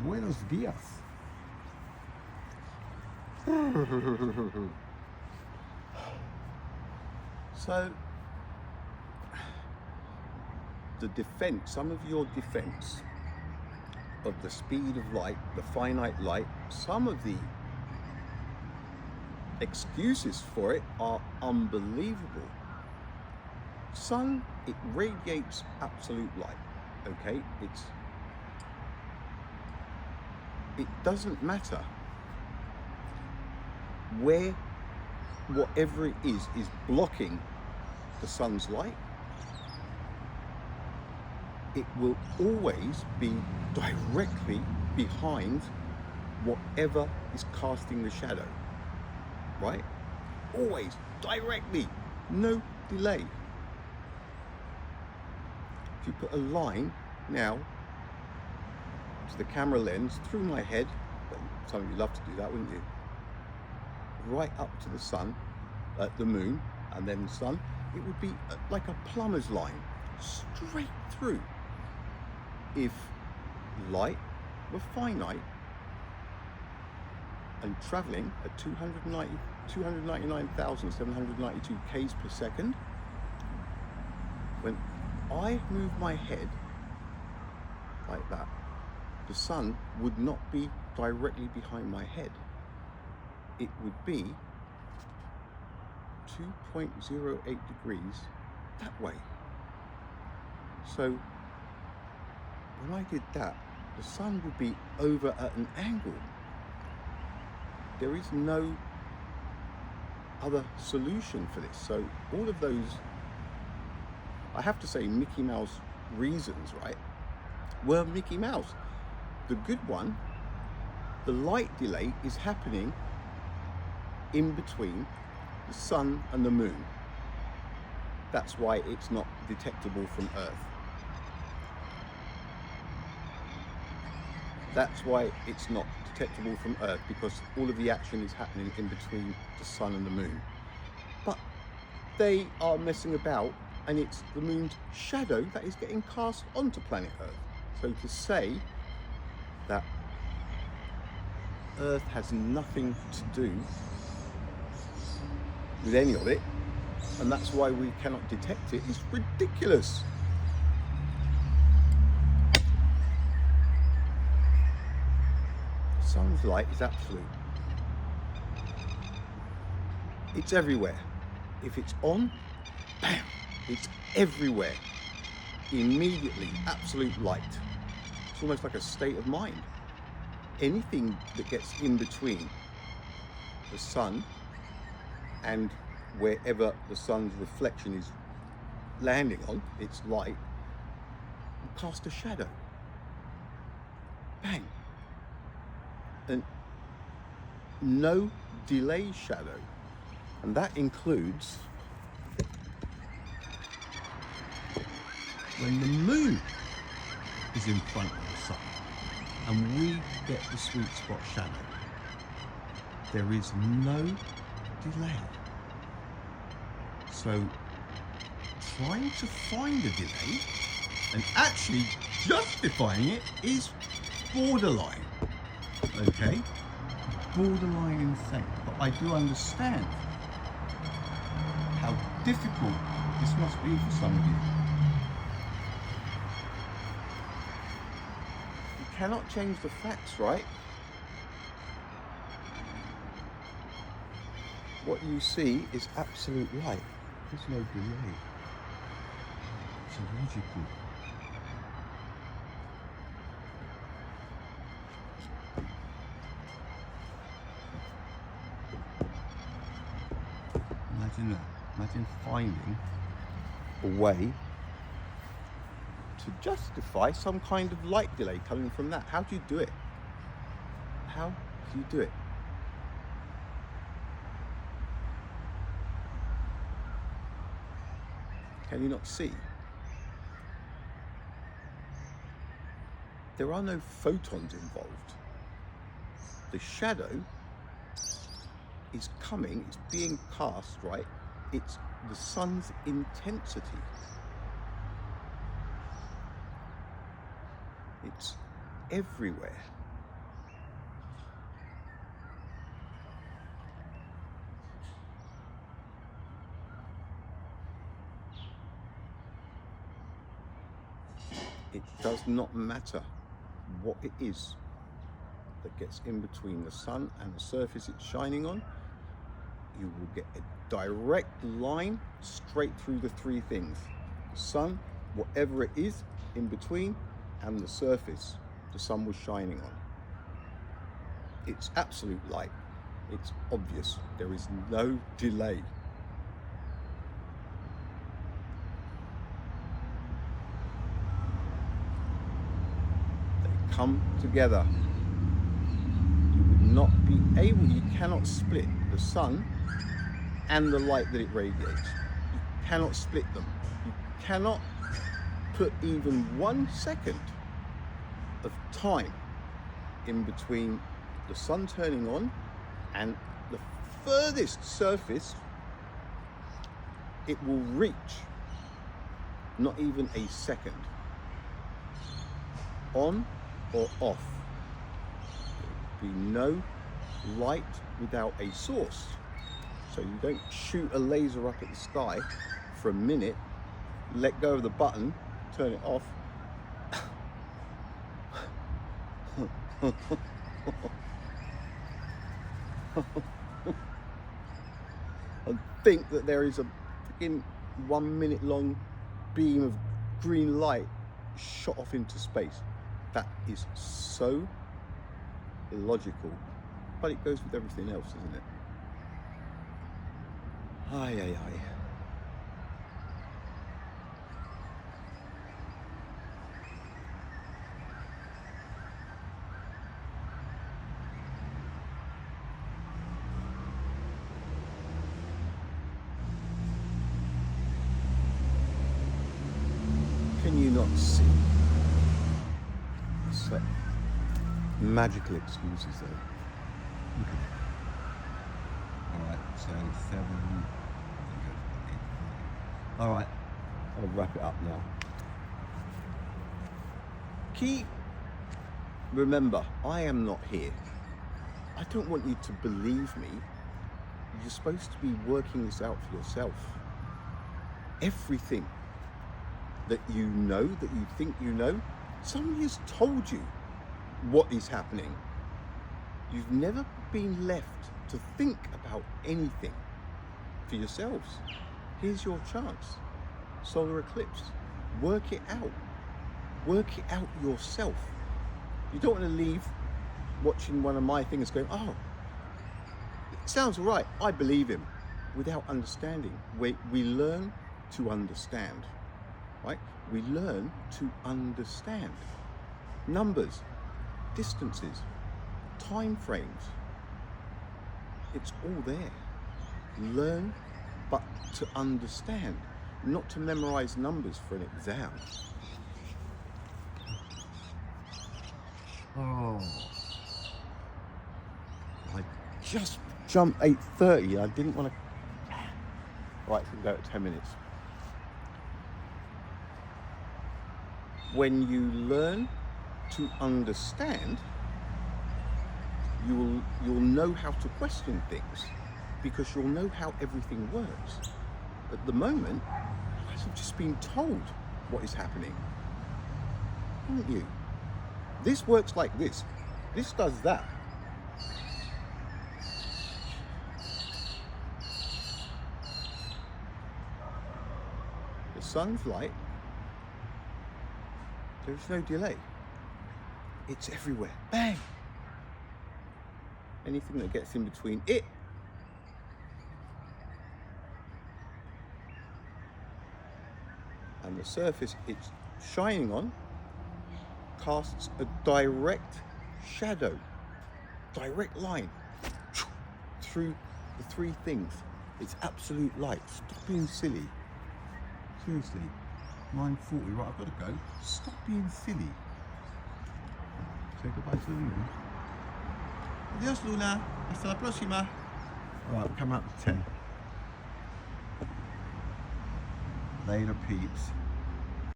Buenos días. So, the defense, some of your defense of the speed of light, the finite light, some of the excuses for it are unbelievable. Sun, it radiates absolute light, okay? It doesn't matter where whatever it is blocking the sun's light. It will always be directly behind whatever is casting the shadow, right? Always directly, no delay. If you put a line now to the camera lens through my head, some of you love to do that, wouldn't you? Right up to the sun, the moon, and then the sun, it would be like a plumber's line, straight through. If light were finite and traveling at 299,792 k's per second, when I move my head like that, the sun would not be directly behind my head. It would be 2.08 degrees that way. So when I did that, the sun would be over at an angle. There is no other solution for this. So all of those, I have to say, Mickey Mouse reasons, right, were Mickey Mouse. The good one, the light delay is happening in between the sun and the moon. That's why it's not detectable from Earth. That's why it's not detectable from Earth, because all of the action is happening in between the sun and the moon. But they are messing about, and it's the moon's shadow that is getting cast onto planet Earth. So to say that Earth has nothing to do with any of it, and that's why we cannot detect it, is ridiculous. The sun's light is absolute. It's everywhere. If it's on, bam, it's everywhere. Immediately, absolute light. It's almost like a state of mind. Anything that gets in between the sun and wherever the sun's reflection is landing on, its light, will cast a shadow. Bang. And no delay shadow. And that includes when the moon is in front of the sun and we get the sweet spot shadow. There is no delay. So trying to find a delay and actually justifying it is borderline, okay? Borderline insane. But I do understand how difficult this must be for some of you. You cannot change the facts, right? What you see is absolute light. There's no delay. It's illogical. Imagine that. Imagine finding a way to justify some kind of light delay coming from that. How do you do it? How do you do it? Can you not see? There are no photons involved. The shadow is coming, it's being cast, right? It's the sun's intensity. It's everywhere. It does not matter what it is that gets in between the sun and the surface it's shining on. You will get a direct line straight through the three things: the sun, whatever it is in between, and the surface the sun was shining on. It's absolute light. It's obvious. There is no delay. They come together. You would not be able, you cannot split the sun and the light that it radiates. You cannot split them. You cannot put even 1 second of time in between the sun turning on and the furthest surface it will reach. Not even a second. On or off. There will be no light without a source. So you don't shoot a laser up at the sky for a minute, let go of the button, turn it off, and think that there is a freaking 1 minute long beam of green light shot off into space. That is so illogical, but it goes with everything else, isn't it? Ay, ay, ay. Can you not see? So magical excuses though. Okay. Alright, so 7. Alright, I'll wrap it up now. Remember, I am not here. I don't want you to believe me. You're supposed to be working this out for yourself. Everything that you know, that you think you know, somebody has told you what is happening. You've never been left to think about anything for yourselves. Here's your chance. Solar eclipse. Work it out. Work it out yourself. You don't want to leave watching one of my things going, oh, it sounds all right, I believe him, without understanding. We learn to understand, right? We learn to understand. Numbers, distances, time frames. It's all there. Learn, but to understand, not to memorize numbers for an exam. Oh, I just jumped 8:30. I didn't want to. Right, we can go at 10 minutes. When you learn to understand, you'll know how to question things, because you'll know how everything works. At the moment, you guys have just been told what is happening, haven't you? This works like this. This does that. The sun's light, there's no delay. It's everywhere. Bang! Anything that gets in between it and the surface it's shining on casts a direct shadow, direct line through the three things. It's absolute light. Stop being silly. Seriously. 9:40, right, I've got to go. Stop being silly. Say goodbye to Luna. Adios, Luna. Hasta la próxima. Alright, we'll come out at 10. Later, peeps.